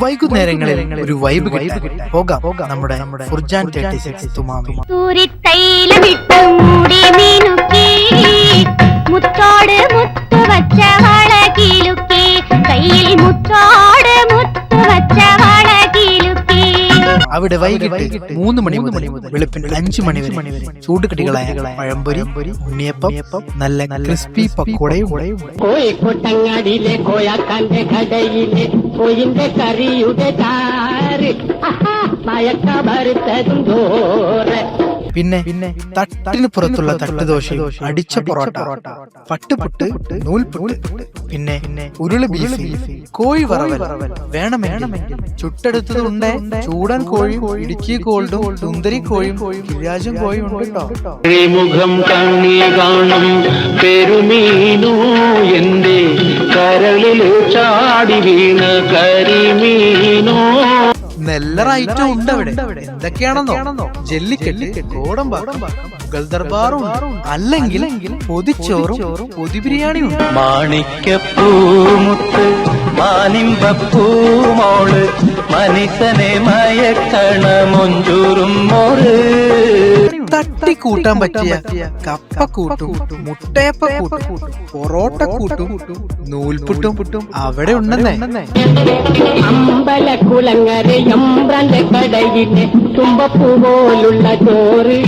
വൈകുന്നേരങ്ങളിൽ ഒരു വൈബ് കിട്ടാൻ പോകാം നമ്മുടെ ഫുർജാൻ 36 തുമാമി. മുത്തോട് മുത്തു വച്ച വളകിലുക്കി കയ്യിൽ മുത്തോട് മുത്തു വച്ച വളകിലുക്കി. അവിടെ വൈകിട്ട് 3 മണി മുതൽ വെളുപ്പിന് 5 മണി വരെ ചൂടുകടികളായ പഴംപൊരി, ഉണ്ണിയപ്പം, നല്ല ക്രിസ്പി പക്കോടയും കോഴിക്കോട്ടങ്ങാടിയിലെ കോയാക്കാന്റെ കടയിലെ കോയിന്റെ കറിയുടെ ചാറ് മയക്ക ഭരുത്തതും ചോറ്. പിന്നെ തട്ടിന് പുറത്തുള്ള തട്ടുദോശയും അടിച്ച പൊറോട്ട, പട്ടുപുട്ട്, നൂൽപുട്ട്, പിന്നെ ഉരുളി ബീഫ്, കോഴി വറവൽ വേണമെങ്കിൽ ചുട്ടെടുത്തതുണ്ട്. ചൂടൻ കോഴിയും, ഇടുക്കി ഗോൾഡും, സുന്ദരി കോഴിയും, കിരാജും കോഴിയും ഉണ്ട് കേട്ടോ. മുഖം കണ്ണി കാണും പെരുമീനോ എന്റെ കരളിൽ ചാടി വീണ കരിമീനോ. നല്ല ഐറ്റം ഉണ്ട് അവിടെ. എന്തൊക്കെയാണെന്നോ? ജല്ലിക്കെട്ട്, കോടമ്പാക്കം, മുഗൾ ദർബാറും, അല്ലെങ്കിൽ പൊതിച്ചോറും പൊതി ബിരിയാണിയും ഉണ്ട്. മാണിക്കപ്പൂമുത്ത് മാനിമ്പപ്പൂമോള് മനിസനെ മയക്കണ മൊഞ്ചൂറും മോറ്. തട്ടിക്കൂട്ടാൻ പറ്റിയ കപ്പക്കൂട്ടും, മുട്ടയപ്പക്കൂട്ടും, പൊറോട്ടക്കൂട്ടും, നൂൽപുട്ടും അവിടെ ഉണ്ടെന്നേ. അമ്പലക്കുളങ്ങര എമ്പ്രന്റെ കടയിലെ തുമ്പപ്പൂ പോലുള്ള ചോറ്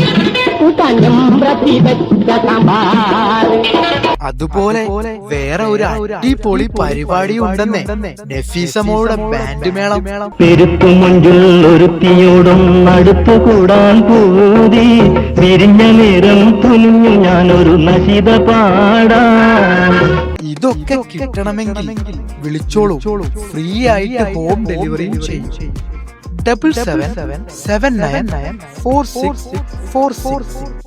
അതുപോലെ വേറെ ഒരു അടിപൊളി പരിപാടി ഉണ്ടെന്നേ. നഫീസമോളുടെ ബാൻഡ് മേളം. പെരുത്തു മുഞ്ചുൾ ഒരുത്തിയോടും അടുത്തു കൂടാൻ പൂതി വിരിഞ്ഞ നേരം തുനിഞ്ഞു ഞാനൊരു നശിത പാടാൻ. ഇതൊക്കെ കിട്ടണമെങ്കിൽ വിളിച്ചോളൂ. ഫ്രീ ആയിട്ട് ഹോം ഡെലിവറിയും ചെയ്യും. 77794646.